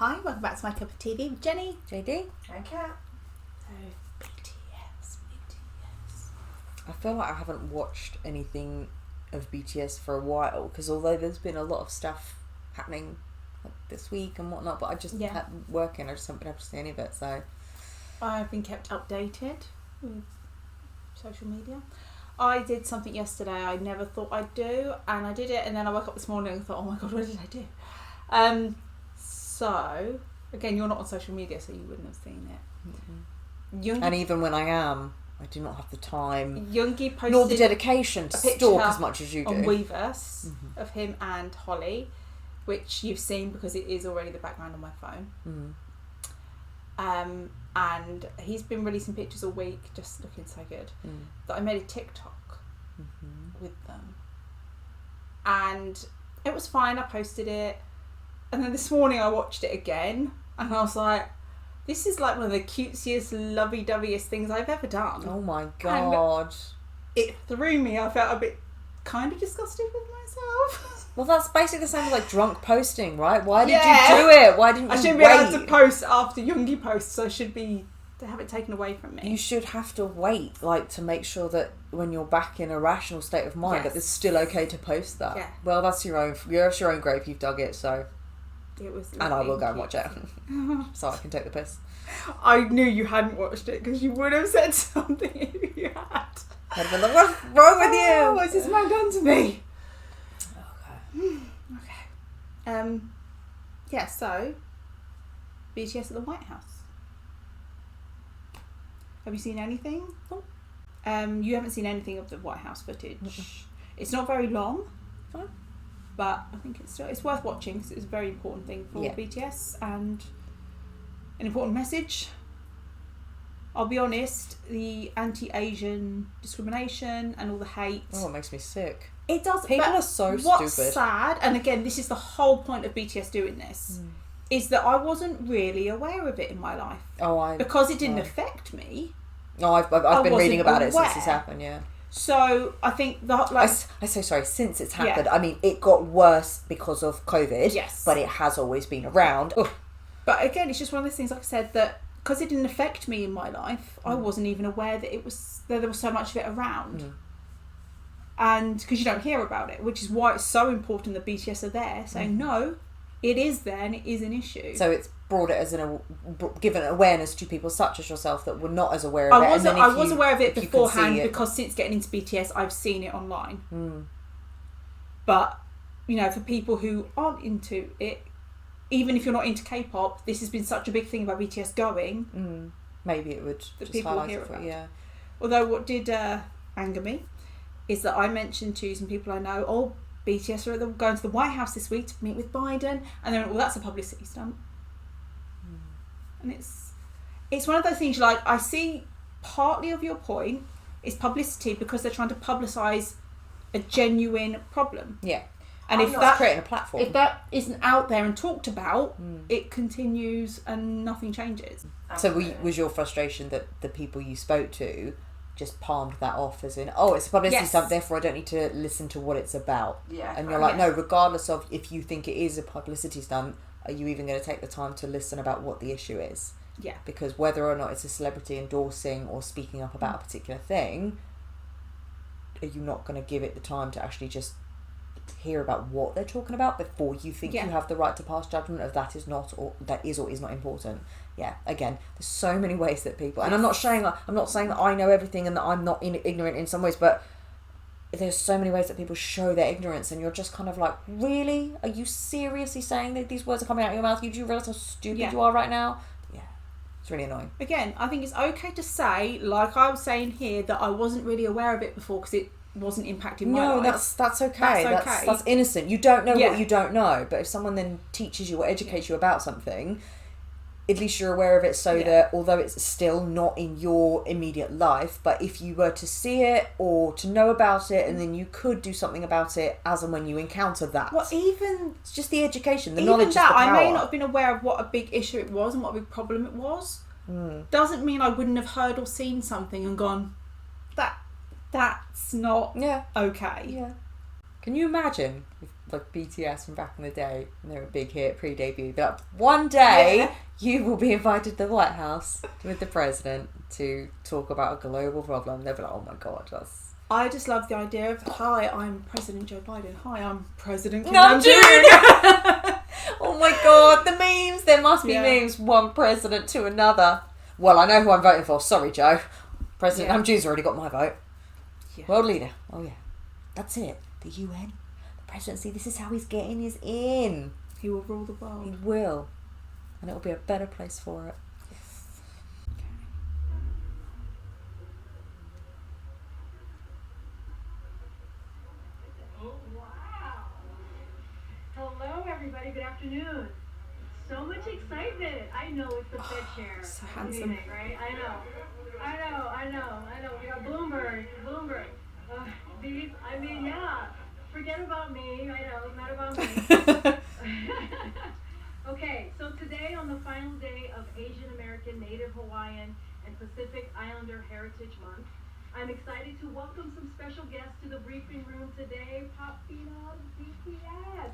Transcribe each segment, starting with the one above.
Hi, welcome back to My Cup of TV with Jenny. JD? And Kat. So, BTS. I feel like I haven't watched anything of BTS for a while, because although there's been a lot of stuff happening like this week and whatnot, but I just had working, I just haven't been able to see any of it, so... I've been kept updated with social media. I did something yesterday I never thought I'd do, and I did it, and then I woke up this morning and thought, oh my god, what did I do? So, again, you're not on social media, so you wouldn't have seen it. Mm-hmm. And even when I am, I do not have the time, Yoongi posted nor the dedication to stalk as much as you do. On Weverse of him and Holly, which you've seen because it is already the background on my phone. And he's been releasing pictures all week, just looking so good, that I made a TikTok with them. And it was fine, I posted it. And then this morning I watched it again, and I was like, this is like one of the cutesiest, lovey-doveyest things I've ever done. Oh my god. And it threw me. I felt a bit kind of disgusted with myself. Well, that's basically the same as like drunk posting, right? Why did you do it? Why didn't you I shouldn't wait? be allowed to post after Yoongi posts, so I should be to have it taken away from me. You should have to wait, like, to make sure that when you're back in a rational state of mind, that it's still okay to post that. Yeah. Well, that's your own grave. You've dug it, so... It was and I will go and watch it, so I can take the piss. I knew you hadn't watched it because you would have said something if you had. I'd have been like, what's wrong with you? What's this man done to me? Okay. Yeah, so BTS at the White House. Have you seen anything? Oh. You haven't seen anything of the White House footage. It's not very long. Fine. But I think it's worth watching because it's a very important thing for BTS and an important message. I'll be honest, the anti-Asian discrimination and all the hate... Oh, it makes me sick. It does. People are so what's stupid. Sad, and again, this is the whole point of BTS doing this, is that I wasn't really aware of it in my life. Because it didn't affect me. No, I've been reading about it since it's happened, yeah. So I think that since it's happened. I mean, it got worse because of COVID. Yes, but it has always been around. Ugh. But again, it's just one of those things, like I said, that because it didn't affect me in my life, I wasn't even aware that there was so much of it around. And because you don't hear about it, which is why it's so important that BTS are there saying no, it is there and it is an issue. So it's brought it as given awareness to people such as yourself that were not as aware of it. I was aware of it beforehand because since getting into BTS, I've seen it online. But, you know, for people who aren't into it, even if you're not into K-pop, this has been such a big thing about BTS going. Maybe it would just people highlight hear it for about. yeah. Although what did anger me is that I mentioned to some people I know, BTS are going to the White House this week to meet with Biden, and they went, well, that's a publicity stunt. And it's one of those things, like, I see partly of your point is publicity because they're trying to publicise a genuine problem. Yeah. And if that's creating a platform. If that isn't out there and talked about, it continues and nothing changes. So was your frustration that the people you spoke to just palmed that off as in, it's a publicity stunt, therefore I don't need to listen to what it's about. Yeah. And you're like, no, regardless of if you think it is a publicity stunt, are you even going to take the time to listen about what the issue is? Yeah. Because whether or not it's a celebrity endorsing or speaking up about a particular thing, are you not going to give it the time to actually just hear about what they're talking about before you think you have the right to pass judgment of that is or is not important? Yeah, again, there's so many ways that people, and I'm not saying that I know everything and that I'm not ignorant in some ways, but there's so many ways that people show their ignorance, and you're just kind of like, really? Are you seriously saying that these words are coming out of your mouth? Do you realise how stupid you are right now? Yeah, it's really annoying. Again, I think it's okay to say, like I was saying here, that I wasn't really aware of it before because it wasn't impacting my life. No, that's okay. That's innocent. You don't know what you don't know, but if someone then teaches you or educates you about something, at least you're aware of it, so that although it's still not in your immediate life, but if you were to see it or to know about it, and then you could do something about it as and when you encounter that. Well, even it's just the education, the knowledge is the power. I may not have been aware of what a big issue it was and what a big problem it was. Doesn't mean I wouldn't have heard or seen something and gone, that's not okay. Yeah. Can you imagine like BTS from back in the day, and they were a big hit pre-debut. But one day you will be invited to the White House with the president to talk about a global problem. They'll be like, oh my god, that's... I just love the idea of, hi, I'm President Joe Biden. Hi, I'm President Kim Jong-un. Jong-un. Oh my god, the memes. There must be memes, one president to another. Well, I know who I'm voting for. Sorry, Joe. President Namjoon's already got my vote. Yeah. World leader. Oh yeah. That's it. The UN. The presidency. This is how he's getting his in. He will rule the world. He will. And it'll be a better place for it. Hello, everybody. Good afternoon. So much excitement. I know it's the Fed chair. So handsome. Anything, right? I know. We got Bloomberg. Forget about me. I know, not about me. Okay, so today on the final day of Asian American, Native Hawaiian, and Pacific Islander Heritage Month, I'm excited to welcome some special guests to the briefing room today. Pop Phenom, BTS.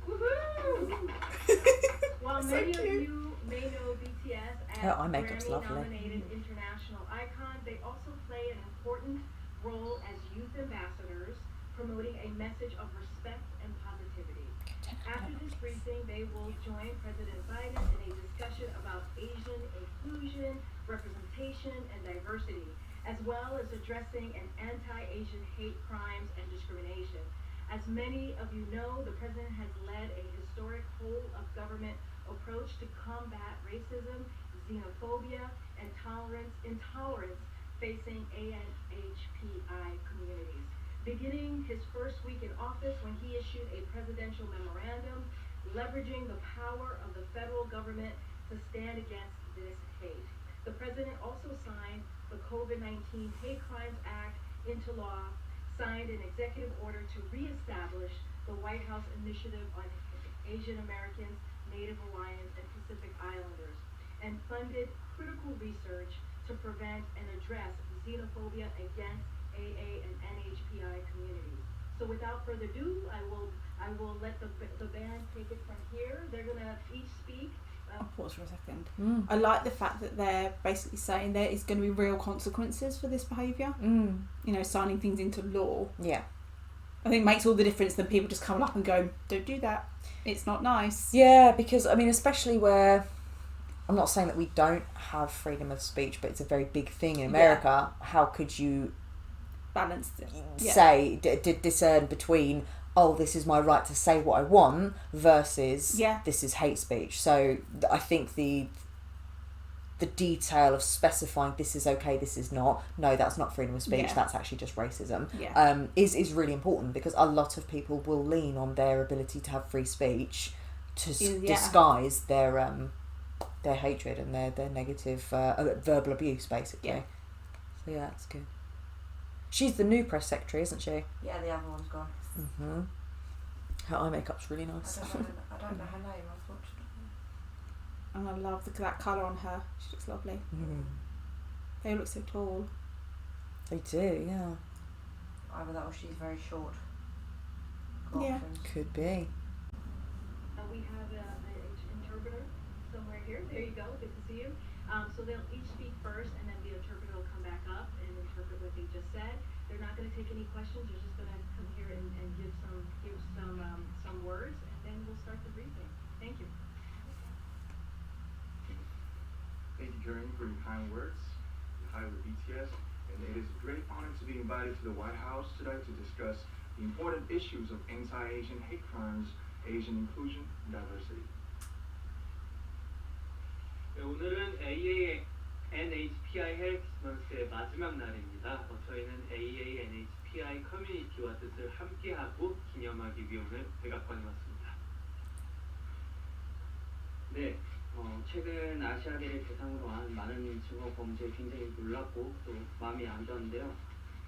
Woohoo! While So many cute. of you may know BTS as Her eye makeup's lovely. Grammy-nominated international icons, they also play an important role as youth ambassadors, promoting a message of respect and positivity. After this briefing, they will join President Biden in a discussion about Asian inclusion, representation, and diversity, as well as addressing an anti-Asian hate crimes and discrimination. As many of you know, the president has led a historic whole-of-government approach to combat racism, xenophobia, and intolerance facing ANHPI communities. Beginning his first week in office when he issued a presidential memorandum leveraging the power of the federal government to stand against this hate. The president also signed the COVID-19 Hate Crimes Act into law, signed an executive order to reestablish the White House Initiative on Asian Americans, Native Hawaiians, and Pacific Islanders, and funded critical research to prevent and address xenophobia against AA and NHPI communities. So without further ado, I will let the band take it from here. They're gonna each speak. I'll pause for a second. I like the fact that they're basically saying there is going to be real consequences for this behaviour. You know, signing things into law. Yeah. I think it makes all the difference than people just coming up and going, don't do that. It's not nice. Yeah, because, I mean, especially where... I'm not saying that we don't have freedom of speech, but it's a very big thing in America. Yeah. How could you... balance it. Say, discern between... oh, this is my right to say what I want versus this is hate speech. So I think the detail of specifying this is okay, this is not, no, that's not freedom of speech, that's actually just racism, is really important, because a lot of people will lean on their ability to have free speech to disguise their hatred and their negative verbal abuse, basically. Yeah. So yeah, that's good. She's the new press secretary, isn't she? Yeah, the other one's gone. Mm-hmm. Her eye makeup's really nice. I don't know her name, unfortunately. And I love that colour on her. She looks lovely. They all look so tall. They do, yeah. Either that or she's very short. Yeah. Could be. We have an interpreter somewhere here. There you go. Good to see you. So they'll each speak first, and then the interpreter will come back up and interpret what they just said. They're not going to take any questions. They're just going to come here and give some words, and then we'll start the briefing. Thank you. Thank you, Karen, for your kind words. Hi, with BTS, and it is a great honor to be invited to the White House today to discuss the important issues of anti-Asian hate crimes, Asian inclusion, and diversity. 네, 오늘은 AANHPI 헤리티지먼스의 마지막 날입니다. 저희는 AANHPI 커뮤니티와 뜻을 함께하고 기념하기 위해 오늘 백악관에 왔습니다. 네, 최근 아시아계를 대상으로 한 많은 증오 범죄에 굉장히 놀랐고 또 마음이 안 좋았는데요.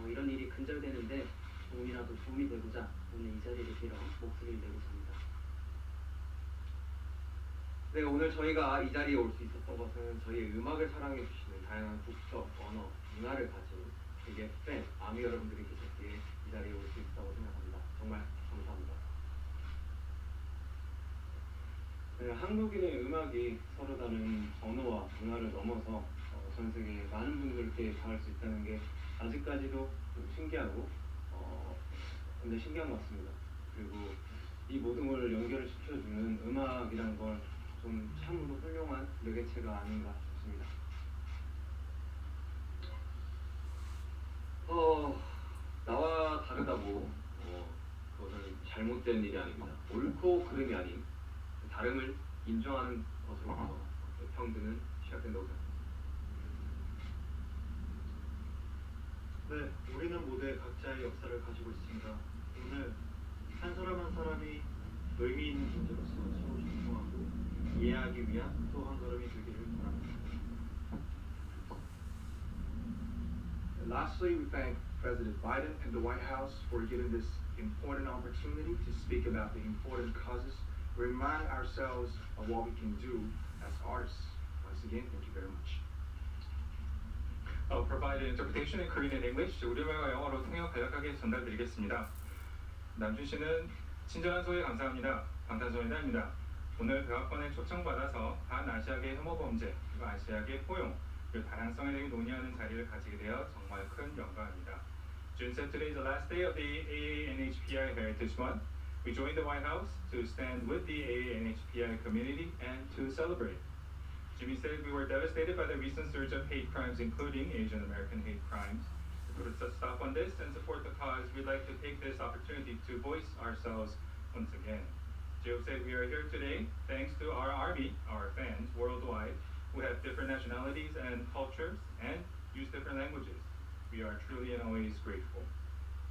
이런 일이 근절되는데 조금이라도 도움이 되고자 오늘 이 자리를 빌어 목소리를 내고자 합니다. 네, 오늘 저희가 이 자리에 올 수 있었던 것은 저희의 음악을 사랑해 주시는 다양한 국적, 언어, 문화를 가진 되게 팬, 아미 여러분들이 계셨기에 이 자리에 올 수 있다고 생각합니다. 정말 감사합니다. 네, 한국인의 음악이 서로 다른 언어와 문화를 넘어서 전 세계 많은 분들께 닿을 수 있다는 게 아직까지도 좀 신기하고 굉장히 신기한 것 같습니다. 그리고 이 모든 걸 연결을 시켜주는 음악이라는 걸 좀 참으로 훌륭한 매개체가 아닌가 싶습니다. 나와 다르다고 그것은 잘못된 일이 아닙니다. 옳고 그름이 아닌 다름을 인정하는 것으로부터 평등은 시작된다고 생각합니다. 네, 우리는 모두 각자의 역사를 가지고 있습니다. 오늘 한 사람 한 사람이 의미 있는 존재로서 서로 존중하고 이해하기 위한 또 한 걸음이 되기를 바랍니다. Lastly, we thank President Biden and the White House for giving this important opportunity to speak about the important causes. We remind ourselves of what we can do as artists. Once again, thank you very much. I'll provide an interpretation in Korean and English. 우리말과 영어로 통역 간략하게 전달드리겠습니다. 남준 씨는 친절한 소개 감사합니다. 방탄소년단입니다. 오늘 백악관에 초청받아서 반아시아계 혐오 범죄 그리고 아시아계 포용 그리고 다양성에 대해 논의하는 자리를 가지게 되어 정말 큰 영광입니다. June said today is the last day of the AANHPI Heritage Month. We joined the White House to stand with the AANHPI community and to celebrate. Jimmy said we were devastated by the recent surge of hate crimes, including Asian American hate crimes. To put a stop on this and support the cause, we'd like to take this opportunity to voice ourselves once again. Joe said we are here today thanks to our army, our fans worldwide, who have different nationalities and cultures and use different languages. We are truly and always grateful.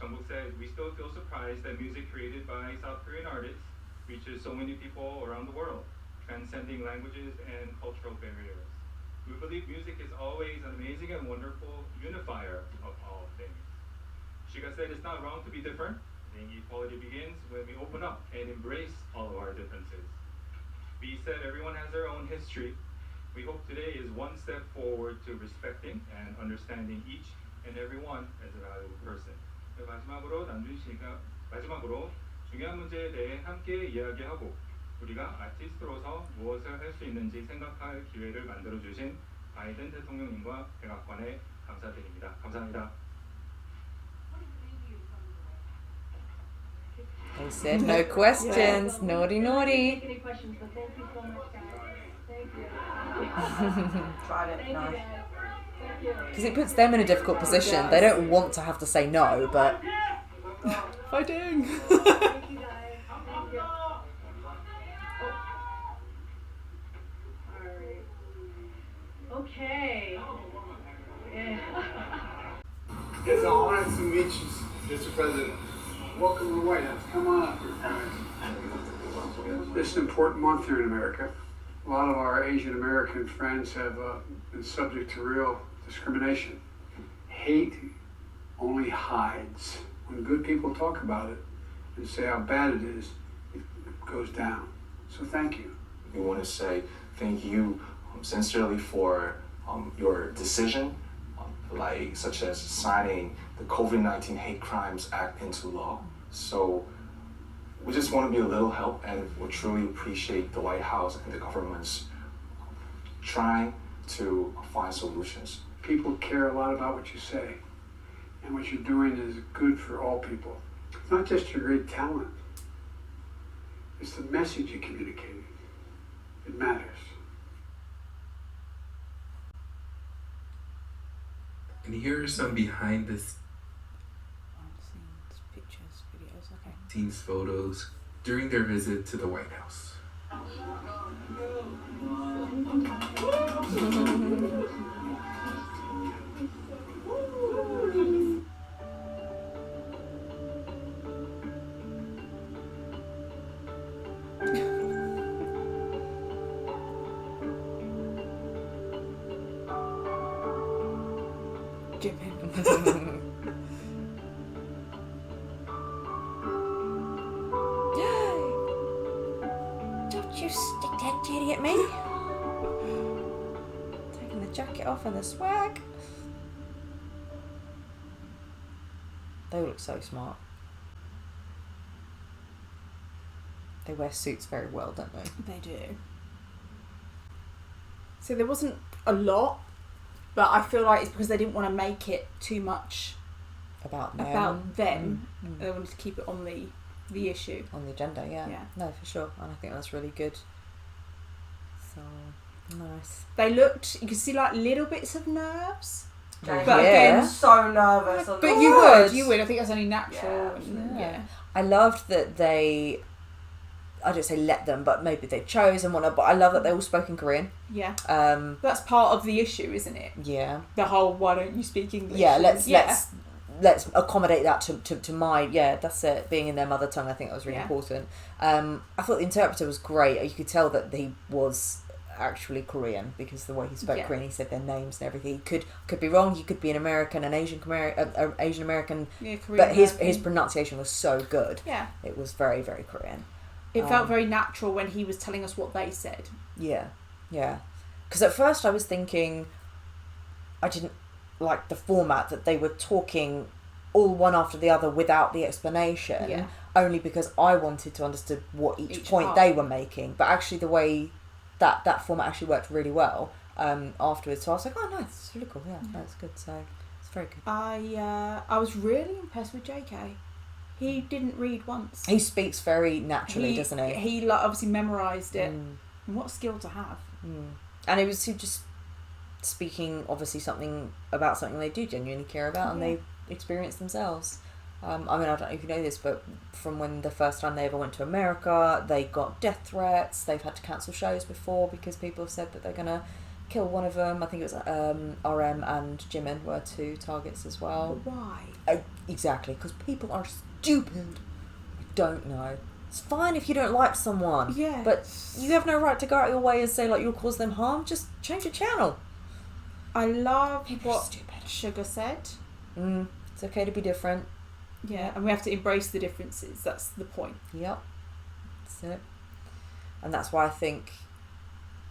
Jungkook said we still feel surprised that music created by South Korean artists reaches so many people around the world, transcending languages and cultural barriers. We believe music is always an amazing and wonderful unifier of all things. Shiga said it's not wrong to be different. I think equality begins when we open up and embrace all of our differences. B said everyone has their own history. We hope today is one step forward to respecting and understanding each and every one as a valuable person. 마지막으로 중요한 문제에 대해 함께 이야기하고 우리가 아티스트로서 무엇을 할 수 있는지 생각할 기회를 만들어 주신 바이든 대통령님과 백악관에 감사드립니다. 감사합니다. They said no questions. Naughty, naughty. Any questions, but thank you so much, guys. Thank you. Tried it. Thank you, Nice. guys. Thank you. Because it puts them in a difficult position. They don't want to have to say no, but Fighting. Thank you, guys. Thank you. Oh. Alright. Okay. Yeah. It's an honor to meet you, Mr. President. Welcome to the White House. Come on up here, guys. This is an important month here in America. A lot of our Asian American friends have been subject to real discrimination. Hate only hides. When good people talk about it and say how bad it is, it goes down. So thank you. We want to say thank you sincerely for your decision, such as signing the COVID-19 Hate Crimes Act into law. So we just want to be a little help, and we truly appreciate the White House and the government's trying to find solutions. People care a lot about what you say, and what you're doing is good for all people. It's not just your great talent, it's the message you're communicating. It matters. And here are some behind the pictures, videos, okay. scenes photos during their visit to the White House. Don't you stick that titty at me. Taking the jacket off and the swag. They look so smart. They wear suits very well, don't they? They do. So there wasn't a lot, but I feel like it's because they didn't want to make it too much About them. Mm. They wanted to keep it on the issue. On the agenda, yeah. Yeah. No, for sure. And I think that's really good. So, nice. They looked, you could see like little bits of nerves. Jane But was again- so nervous. On But the you board. would. I think that's only natural. Yeah, and, absolutely. yeah. I loved that they, I don't say let them, but maybe they chose and whatnot, but I love that they all spoke in Korean. Yeah. Um, That's part of the issue, isn't it? yeah. The whole why don't you speak English? Yeah, and- let's accommodate that to my, that's it, being in their mother tongue. I think that was really Yeah. important. I thought the interpreter was great. You could tell that he was actually Korean because the way he spoke Yeah. Korean, he said their names and everything. He could be wrong. He could be an American, an Asian American, Yeah, Korean but his American. pronunciation was so good. Yeah. It was very, very Korean. It felt very natural when he was telling us what they said. Yeah, yeah. Because at first I was thinking I didn't like the format that they were talking all one after the other without the explanation, Yeah. only because I wanted to understand what each point part. they were making. But actually the way that format actually worked really well afterwards. So I was like, oh, nice, it's really cool. Yeah, that's good. So it's very good. I was really impressed with JK. He didn't read once. He speaks very naturally, doesn't he? He like, obviously memorised it. Mm. And what a skill to have. Mm. And it was he just speaking obviously something about something they do genuinely care about and they experience themselves. I mean, I don't know if you know this, but from when the first time they ever went to America, they got death threats. They've had to cancel shows before because people have said that they're going to kill one of them. I think it was RM and Jimin were two targets as well. But why? Exactly, because people are stupid. I don't know. It's fine if you don't like someone. Yeah. But you have no right to go out your way and say like you'll cause them harm. Just change your channel. I love People are what stupid. Sugar said. It's okay to be different. Yeah, and we have to embrace the differences. That's the point. Yep. That's it. And that's why I think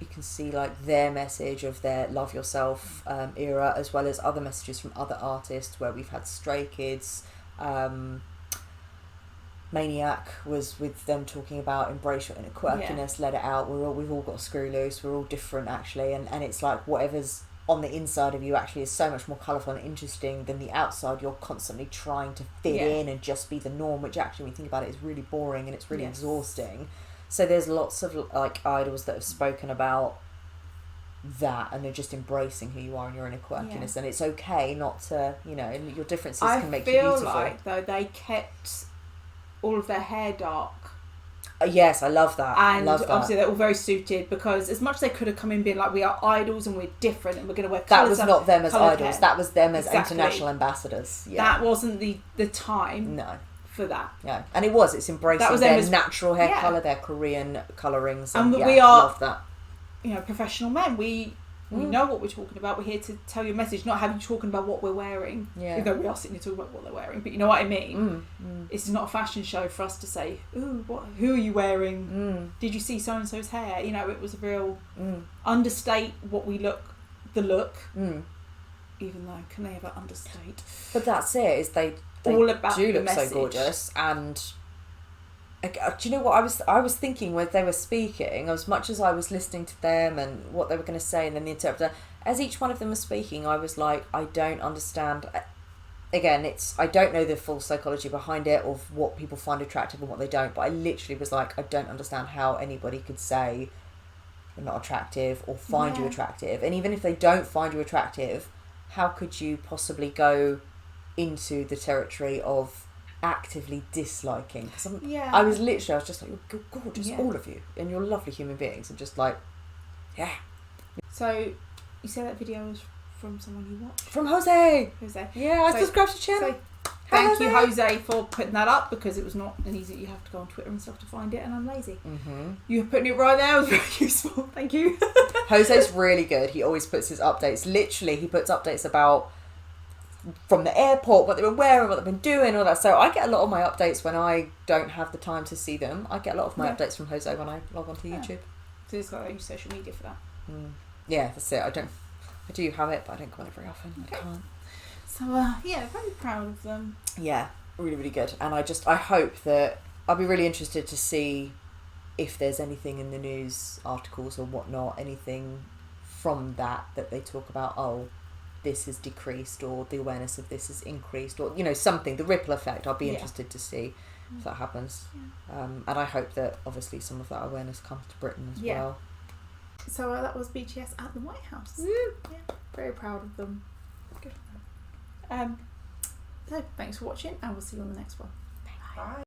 you can see like their message of their love yourself era, as well as other messages from other artists where we've had Stray Kids. Maniac was with them talking about embrace your inner quirkiness, let it out. We've all got a screw loose. We're all different actually, and it's like whatever's on the inside of you actually is so much more colourful and interesting than the outside. You're constantly trying to fit in and just be the norm, which actually when you think about it is really boring and it's really exhausting. So there's lots of like idols that have spoken about that and they're just embracing who you are and your inner quirkiness, and it's okay not to, and your differences can make you beautiful. I feel like though they kept all of their hair dark. Yes, I love that. And love that. obviously they're all very suited because as much as they could have come in being like we are idols and we're different and we're going to wear that colours was not them as coloured idols. hair. That was them as Exactly. international ambassadors. Yeah. That wasn't the time No. for that. Yeah, and it's embracing That was them their as- natural hair yeah. colour, their Korean colourings, And and we are- love that. Professional men. We know what we're talking about. We're here to tell you a message, not have you talking about what we're wearing. Yeah. Even though we are sitting here talking about what they're wearing, but you know what I mean. It's not a fashion show for us to say, "Ooh, who are you wearing? Did you see so and so's hair?" It was a real understate what we look. Even though can they ever understate? But that's it. Is they All about do the look message. so gorgeous, and do you know what I was thinking when they were speaking? As much as I was listening to them and what they were going to say, and then the interpreter, as each one of them was speaking, I was like, I don't understand. Again, I don't know the full psychology behind it of what people find attractive and what they don't. But I literally was like, I don't understand how anybody could say you're not attractive or find you attractive, and even if they don't find you attractive, how could you possibly go into the territory of actively disliking? Because I was just like, you're gorgeous, all of you, and you're lovely human beings, and just like, So, you say that video was from someone you watched? From Jose. Jose. Yeah, I subscribed to the channel. So, thank you, Jose, for putting that up because it was not an easy. You have to go on Twitter and stuff to find it, and I'm lazy. You putting it right there was very useful. Thank you. Jose's really good. He always puts his updates. Literally, he puts updates about from the airport, what they've been wearing, what they've been doing, all that. So I get a lot of my updates when I don't have the time to see them. I get a lot of my updates from Jose when I log onto YouTube. So it's got to use social media for that. Yeah, that's it. I do have it, but I don't go on it very often. I can't. So very proud of them. Yeah, really, really good. And I hope that I'll be really interested to see if there's anything in the news articles or whatnot, anything from that they talk about, oh, this has decreased or the awareness of this has increased, or something, the ripple effect. I'll be interested to see if that happens. And I hope that obviously some of that awareness comes to Britain as well. So that was BTS at the White House. Yeah, very proud of them. Good for them. So thanks for watching, and we'll see you on the next one. Bye.